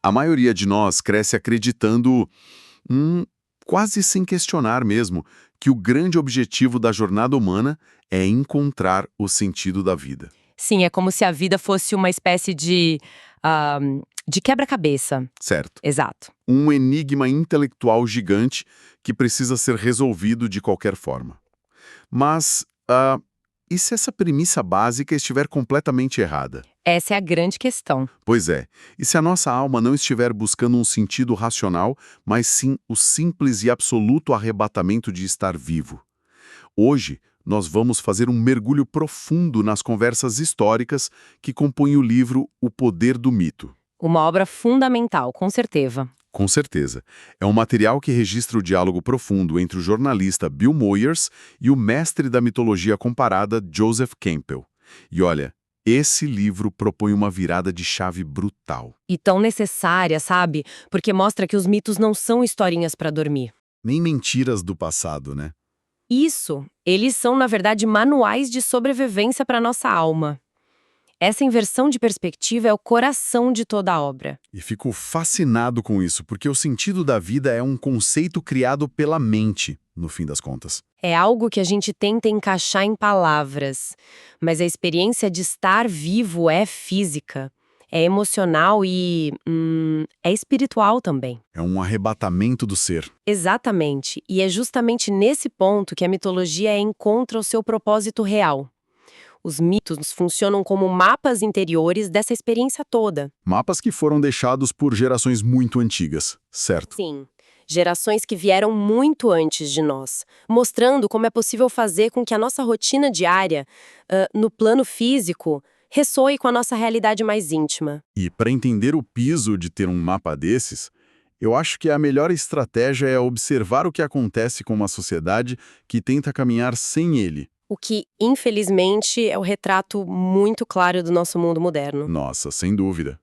A maioria de nós cresce acreditando, hum, quase sem questionar mesmo, que o grande objetivo da jornada humana é encontrar o sentido da vida. Sim, é como se a vida fosse uma espécie ah, de quebra-cabeça. Certo. Exato. Um enigma intelectual gigante que precisa ser resolvido de qualquer forma. Mas, e se essa premissa básica estiver completamente errada? Essa é a grande questão. Pois é, e se a nossa alma não estiver buscando um sentido racional, mas sim o simples e absoluto arrebatamento de estar vivo? Hoje, nós vamos fazer um mergulho profundo nas conversas históricas que compõem o livro O Poder do Mito. Uma obra fundamental, com certeza. Com certeza. É um material que registra o diálogo profundo entre o jornalista Bill Moyers e o mestre da mitologia comparada Joseph Campbell. E olha, esse livro propõe uma virada de chave brutal. E tão necessária, sabe? Porque mostra que os mitos não são historinhas para dormir. Nem mentiras do passado, né? Isso, eles são, na verdade, manuais de sobrevivência para nossa alma. Essa inversão de perspectiva é o coração de toda a obra. E fico fascinado com isso, porque o sentido da vida é um conceito criado pela mente, no fim das contas. É algo que a gente tenta encaixar em palavras, mas a experiência de estar vivo é física, é emocional e é espiritual também. É um arrebatamento do ser. Exatamente, e é justamente nesse ponto que a mitologia encontra o seu propósito real. Os mitos funcionam como mapas interiores dessa experiência toda. Mapas que foram deixados por gerações muito antigas, certo? Sim, gerações que vieram muito antes de nós, mostrando como é possível fazer com que a nossa rotina diária, no plano físico, ressoe com a nossa realidade mais íntima. E para entender o piso de ter um mapa desses, eu acho que a melhor estratégia é observar o que acontece com uma sociedade que tenta caminhar sem ele. O que, infelizmente, é o retrato muito claro do nosso mundo moderno. Nossa, sem dúvida.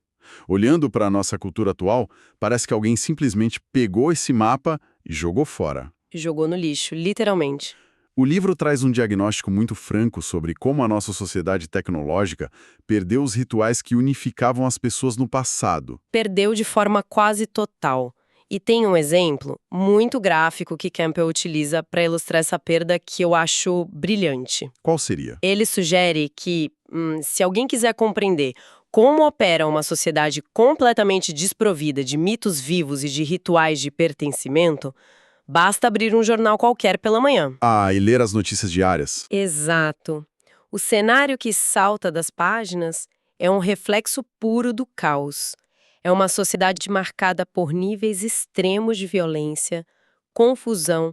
Olhando para a nossa cultura atual, parece que alguém simplesmente pegou esse mapa e jogou fora. Jogou no lixo, literalmente. O livro traz um diagnóstico muito franco sobre como a nossa sociedade tecnológica perdeu os rituais que unificavam as pessoas no passado. Perdeu de forma quase total. E tem um exemplo muito gráfico que Campbell utiliza para ilustrar essa perda que eu acho brilhante. Qual seria? Ele sugere que, se alguém quiser compreender como opera uma sociedade completamente desprovida de mitos vivos e de rituais de pertencimento, basta abrir um jornal qualquer pela manhã. Ah, e ler as notícias diárias. Exato. O cenário que salta das páginas é um reflexo puro do caos. É uma sociedade marcada por níveis extremos de violência, confusão,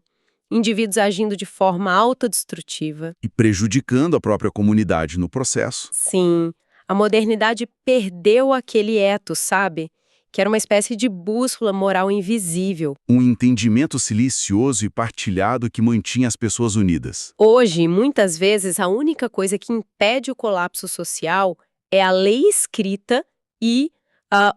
indivíduos agindo de forma autodestrutiva. E prejudicando a própria comunidade no processo. Sim, a modernidade perdeu aquele ethos, sabe? Que era uma espécie de bússola moral invisível. Um entendimento silencioso e partilhado que mantinha as pessoas unidas. Hoje, muitas vezes, a única coisa que impede o colapso social é a lei escrita e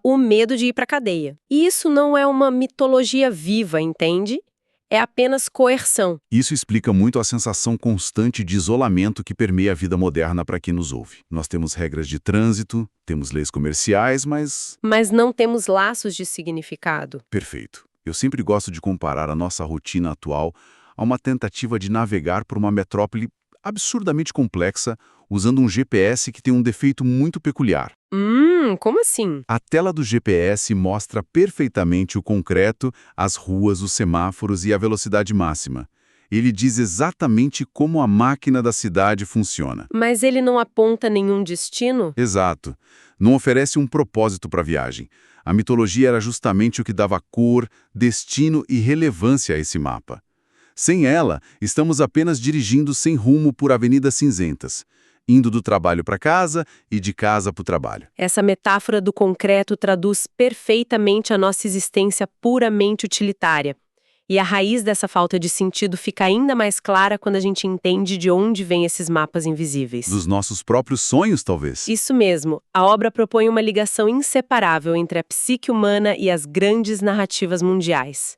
o medo de ir para a cadeia. E isso não é uma mitologia viva, entende? É apenas coerção. Isso explica muito a sensação constante de isolamento que permeia a vida moderna para quem nos ouve. Nós temos regras de trânsito, temos leis comerciais, mas... Mas não temos laços de significado. Perfeito. Eu sempre gosto de comparar a nossa rotina atual a uma tentativa de navegar por uma metrópole absurdamente complexa usando um GPS que tem um defeito muito peculiar. Como assim? A tela do GPS mostra perfeitamente o concreto, as ruas, os semáforos e a velocidade máxima. Ele diz exatamente como a máquina da cidade funciona. Mas ele não aponta nenhum destino? Exato. Não oferece um propósito para a viagem. A mitologia era justamente o que dava cor, destino e relevância a esse mapa. Sem ela, estamos apenas dirigindo sem rumo por avenidas cinzentas, indo do trabalho para casa e de casa para o trabalho. Essa metáfora do concreto traduz perfeitamente a nossa existência puramente utilitária. E a raiz dessa falta de sentido fica ainda mais clara quando a gente entende de onde vêm esses mapas invisíveis. Dos nossos próprios sonhos, talvez. Isso mesmo. A obra propõe uma ligação inseparável entre a psique humana e as grandes narrativas mundiais.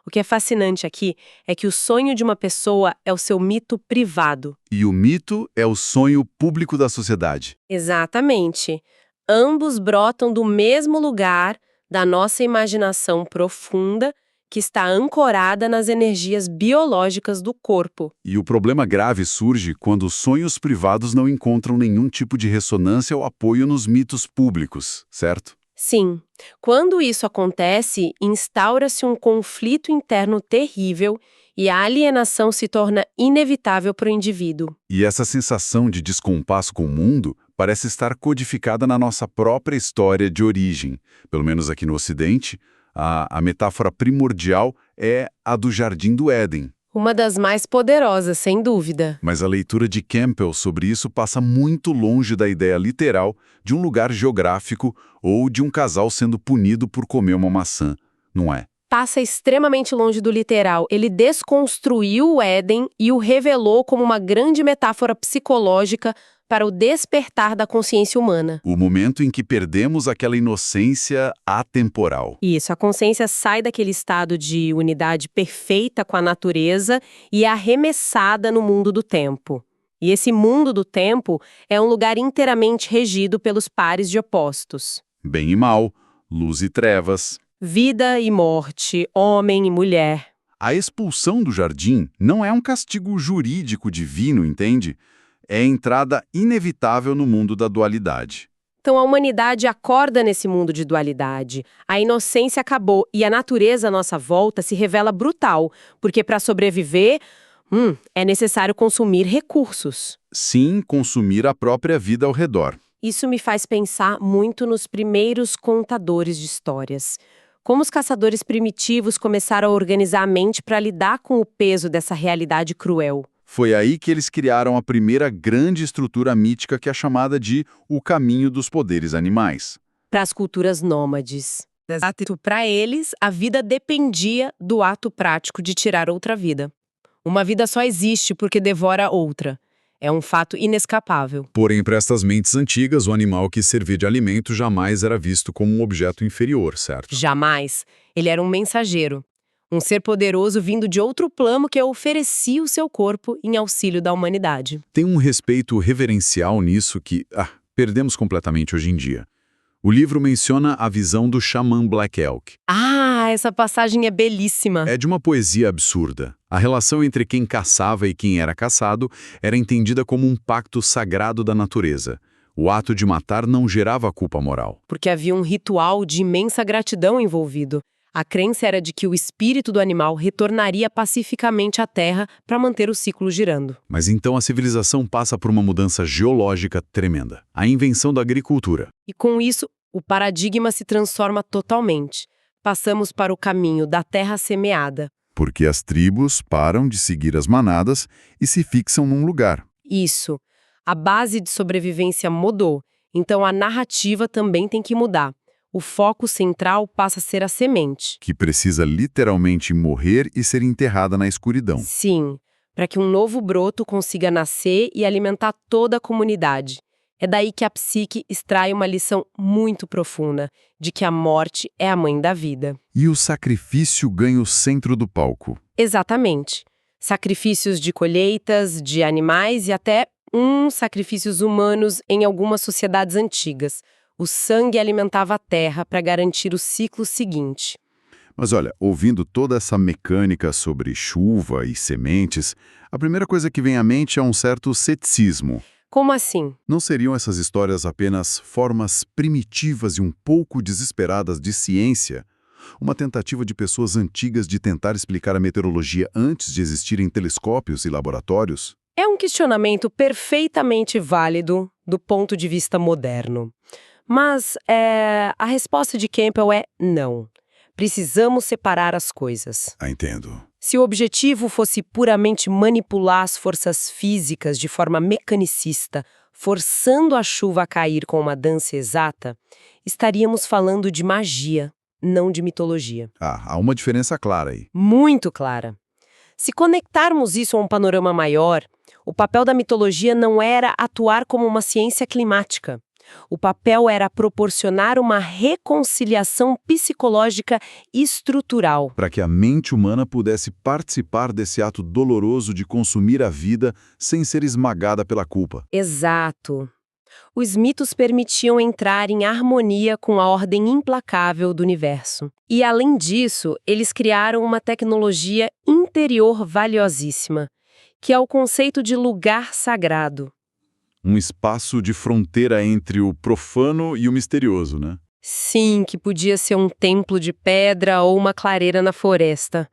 O que é fascinante aqui é que o sonho de uma pessoa é o seu mito privado. E o mito é o sonho público da sociedade. Exatamente. Ambos brotam do mesmo lugar, da nossa imaginação profunda que está ancorada nas energias biológicas do corpo. E o problema grave surge quando os sonhos privados não encontram nenhum tipo de ressonância ou apoio nos mitos públicos, certo? Sim, quando isso acontece, instaura-se um conflito interno terrível e a alienação se torna inevitável para o indivíduo. E essa sensação de descompasso com o mundo parece estar codificada na nossa própria história de origem. Pelo menos aqui no Ocidente, a metáfora primordial é a do Jardim do Éden. Uma das mais poderosas, sem dúvida. Mas a leitura de Campbell sobre isso passa muito longe da ideia literal de um lugar geográfico ou de um casal sendo punido por comer uma maçã, não é? Passa extremamente longe do literal. Ele desconstruiu o Éden e o revelou como uma grande metáfora psicológica para o despertar da consciência humana. O momento em que perdemos aquela inocência atemporal. Isso, a consciência sai daquele estado de unidade perfeita com a natureza e é arremessada no mundo do tempo. E esse mundo do tempo é um lugar inteiramente regido pelos pares de opostos. Bem e mal, luz e trevas. Vida e morte, homem e mulher. A expulsão do jardim não é um castigo jurídico divino, entende? É a entrada inevitável no mundo da dualidade. Então a humanidade acorda nesse mundo de dualidade. A inocência acabou e a natureza à nossa volta se revela brutal, porque para sobreviver, é necessário consumir recursos. Sim, consumir a própria vida ao redor. Isso me faz pensar muito nos primeiros contadores de histórias. Como os caçadores primitivos começaram a organizar a mente para lidar com o peso dessa realidade cruel. Foi aí que eles criaram a primeira grande estrutura mítica que é chamada de o caminho dos poderes animais. Para as culturas nômades. Exato. Para eles, a vida dependia do ato prático de tirar outra vida. Uma vida só existe porque devora outra. É um fato inescapável. Porém, para estas mentes antigas, o animal que servia de alimento jamais era visto como um objeto inferior, certo? Jamais. Ele era um mensageiro. Um ser poderoso vindo de outro plano que oferecia o seu corpo em auxílio da humanidade. Tem um respeito reverencial nisso que, perdemos completamente hoje em dia. O livro menciona a visão do xamã Black Elk. Essa passagem é belíssima. É de uma poesia absurda. A relação entre quem caçava e quem era caçado era entendida como um pacto sagrado da natureza. O ato de matar não gerava culpa moral. Porque havia um ritual de imensa gratidão envolvido. A crença era de que o espírito do animal retornaria pacificamente à Terra para manter o ciclo girando. Mas então a civilização passa por uma mudança geológica tremenda. A invenção da agricultura. E com isso, o paradigma se transforma totalmente. Passamos para o caminho da terra semeada. Porque as tribos param de seguir as manadas e se fixam num lugar. Isso. A base de sobrevivência mudou, então a narrativa também tem que mudar. O foco central passa a ser a semente. Que precisa literalmente morrer e ser enterrada na escuridão. Sim, para que um novo broto consiga nascer e alimentar toda a comunidade. É daí que a psique extrai uma lição muito profunda, de que a morte é a mãe da vida. E o sacrifício ganha o centro do palco. Exatamente. Sacrifícios de colheitas, de animais e até sacrifícios humanos em algumas sociedades antigas. O sangue alimentava a terra para garantir o ciclo seguinte. Mas olha, ouvindo toda essa mecânica sobre chuva e sementes, a primeira coisa que vem à mente é um certo ceticismo. Como assim? Não seriam essas histórias apenas formas primitivas e um pouco desesperadas de ciência? Uma tentativa de pessoas antigas de tentar explicar a meteorologia antes de existirem telescópios e laboratórios? É um questionamento perfeitamente válido do ponto de vista moderno. Mas a resposta de Campbell é não. Precisamos separar as coisas. Entendo. Se o objetivo fosse puramente manipular as forças físicas de forma mecanicista, forçando a chuva a cair com uma dança exata, estaríamos falando de magia, não de mitologia. Há uma diferença clara aí. Muito clara. Se conectarmos isso a um panorama maior, o papel da mitologia não era atuar como uma ciência climática. O papel era proporcionar uma reconciliação psicológica estrutural. Para que a mente humana pudesse participar desse ato doloroso de consumir a vida sem ser esmagada pela culpa. Exato. Os mitos permitiam entrar em harmonia com a ordem implacável do universo. E, além disso, eles criaram uma tecnologia interior valiosíssima, que é o conceito de lugar sagrado. Um espaço de fronteira entre o profano e o misterioso, né? Sim, que podia ser um templo de pedra ou uma clareira na floresta.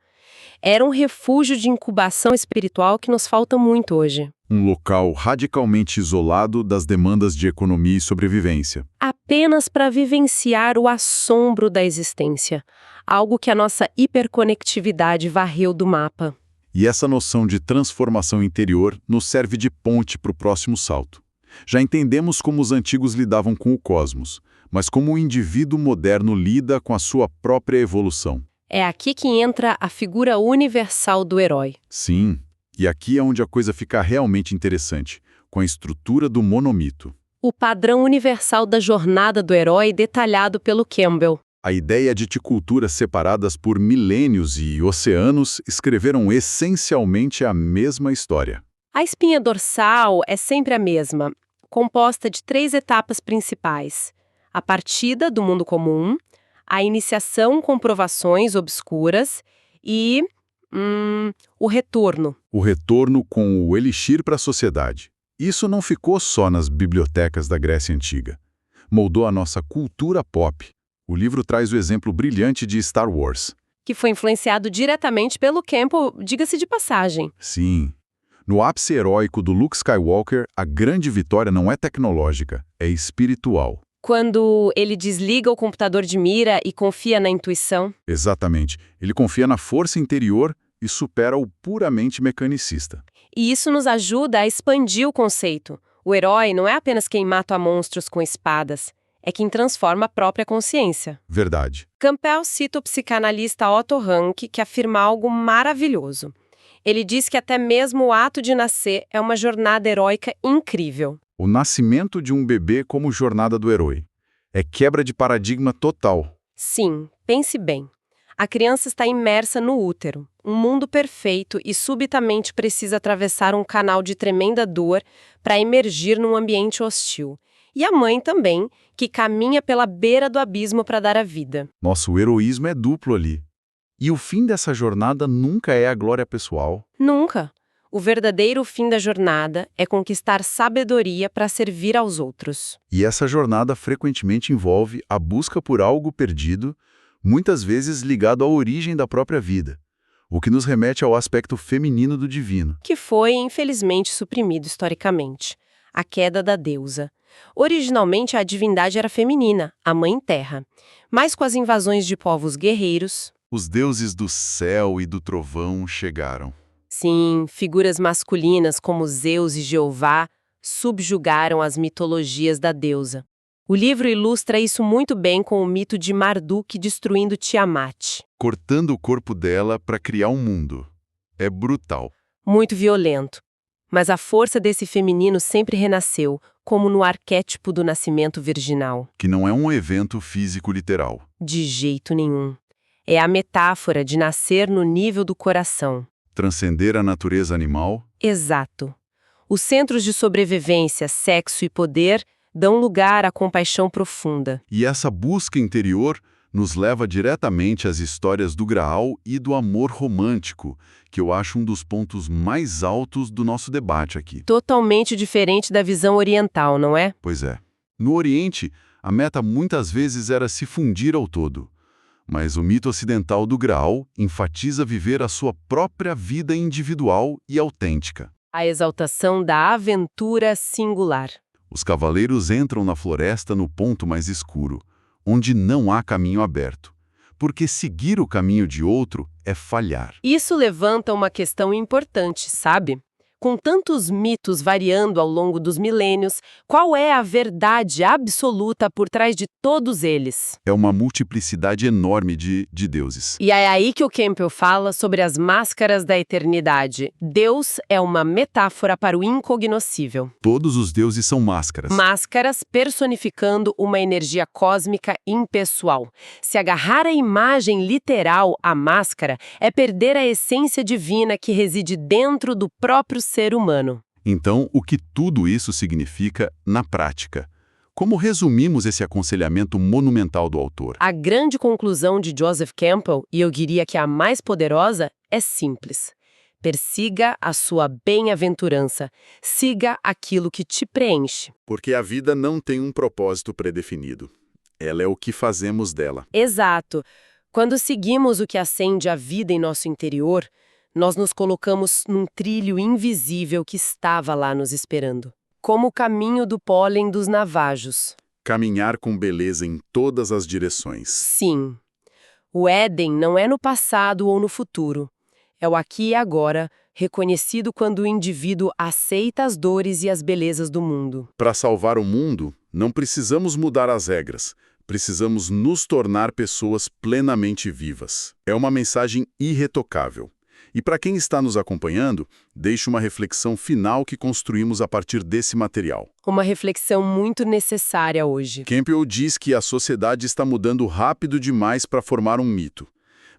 Era um refúgio de incubação espiritual que nos falta muito hoje. Um local radicalmente isolado das demandas de economia e sobrevivência. Apenas para vivenciar o assombro da existência, algo que a nossa hiperconectividade varreu do mapa. E essa noção de transformação interior nos serve de ponte para o próximo salto. Já entendemos como os antigos lidavam com o cosmos, mas como o indivíduo moderno lida com a sua própria evolução. É aqui que entra a figura universal do herói. Sim, e aqui é onde a coisa fica realmente interessante, com a estrutura do monomito. O padrão universal da jornada do herói detalhado pelo Campbell. A ideia de culturas separadas por milênios e oceanos escreveram essencialmente a mesma história. A espinha dorsal é sempre a mesma, composta de 3 etapas principais: a partida do mundo comum, a iniciação com provações obscuras e o retorno. O retorno com o elixir para a sociedade. Isso não ficou só nas bibliotecas da Grécia Antiga. Moldou a nossa cultura pop. O livro traz o exemplo brilhante de Star Wars. Que foi influenciado diretamente pelo Campbell, diga-se de passagem. Sim. No ápice heróico do Luke Skywalker, a grande vitória não é tecnológica, é espiritual. Quando ele desliga o computador de mira e confia na intuição. Exatamente. Ele confia na força interior e supera o puramente mecanicista. E isso nos ajuda a expandir o conceito. O herói não é apenas quem mata monstros com espadas, é quem transforma a própria consciência. Verdade. Campbell cita o psicanalista Otto Rank, que afirma algo maravilhoso. Ele diz que até mesmo o ato de nascer é uma jornada heróica incrível. O nascimento de um bebê como jornada do herói. É quebra de paradigma total. Sim, pense bem. A criança está imersa no útero, um mundo perfeito, e subitamente precisa atravessar um canal de tremenda dor para emergir num ambiente hostil. E a mãe também, que caminha pela beira do abismo para dar a vida. Nosso heroísmo é duplo ali. E o fim dessa jornada nunca é a glória pessoal. Nunca. O verdadeiro fim da jornada é conquistar sabedoria para servir aos outros. E essa jornada frequentemente envolve a busca por algo perdido, muitas vezes ligado à origem da própria vida, o que nos remete ao aspecto feminino do divino. Que foi, infelizmente, suprimido historicamente. A queda da deusa. Originalmente, a divindade era feminina, a Mãe Terra. Mas com as invasões de povos guerreiros... Os deuses do céu e do trovão chegaram. Sim, figuras masculinas como Zeus e Jeová subjugaram as mitologias da deusa. O livro ilustra isso muito bem com o mito de Marduk destruindo Tiamat. Cortando o corpo dela para criar um mundo. É brutal. Muito violento. Mas a força desse feminino sempre renasceu, como no arquétipo do nascimento virginal. Que não é um evento físico literal. De jeito nenhum. É a metáfora de nascer no nível do coração. Transcender a natureza animal? Exato. Os centros de sobrevivência, sexo e poder dão lugar à compaixão profunda. E essa busca interior nos leva diretamente às histórias do Graal e do amor romântico, que eu acho um dos pontos mais altos do nosso debate aqui. Totalmente diferente da visão oriental, não é? Pois é. No Oriente, a meta muitas vezes era se fundir ao todo. Mas o mito ocidental do Graal enfatiza viver a sua própria vida individual e autêntica. A exaltação da aventura singular. Os cavaleiros entram na floresta no ponto mais escuro, onde não há caminho aberto, porque seguir o caminho de outro é falhar. Isso levanta uma questão importante, sabe? Com tantos mitos variando ao longo dos milênios, qual é a verdade absoluta por trás de todos eles? É uma multiplicidade enorme de deuses. E é aí que o Campbell fala sobre as máscaras da eternidade. Deus é uma metáfora para o incognoscível. Todos os deuses são máscaras. Máscaras personificando uma energia cósmica impessoal. Se agarrar a imagem literal à máscara é perder a essência divina que reside dentro do próprio ser humano. Então, o que tudo isso significa na prática? Como resumimos esse aconselhamento monumental do autor? A grande conclusão de Joseph Campbell, e eu diria que a mais poderosa, é simples. Persiga a sua bem-aventurança. Siga aquilo que te preenche. Porque a vida não tem um propósito predefinido. Ela é o que fazemos dela. Exato. Quando seguimos o que acende a vida em nosso interior, nós nos colocamos num trilho invisível que estava lá nos esperando. Como o caminho do pólen dos navajos. Caminhar com beleza em todas as direções. Sim. O Éden não é no passado ou no futuro. É o aqui e agora, reconhecido quando o indivíduo aceita as dores e as belezas do mundo. Para salvar o mundo, não precisamos mudar as regras. Precisamos nos tornar pessoas plenamente vivas. É uma mensagem irretocável. E para quem está nos acompanhando, deixo uma reflexão final que construímos a partir desse material. Uma reflexão muito necessária hoje. Campbell diz que a sociedade está mudando rápido demais para formar um mito,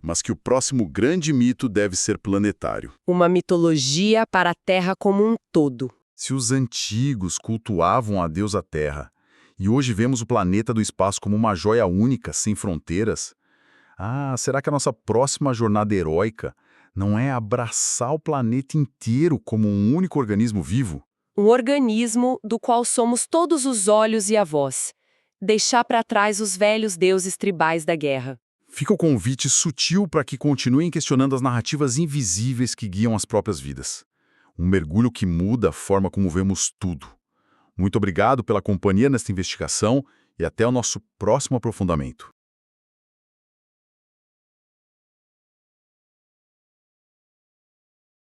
mas que o próximo grande mito deve ser planetário. Uma mitologia para a Terra como um todo. Se os antigos cultuavam a deusa Terra, e hoje vemos o planeta do espaço como uma joia única, sem fronteiras, será que a nossa próxima jornada heróica não é abraçar o planeta inteiro como um único organismo vivo? Um organismo do qual somos todos os olhos e a voz. Deixar para trás os velhos deuses tribais da guerra. Fica o convite sutil para que continuem questionando as narrativas invisíveis que guiam as próprias vidas. Um mergulho que muda a forma como vemos tudo. Muito obrigado pela companhia nesta investigação e até o nosso próximo aprofundamento.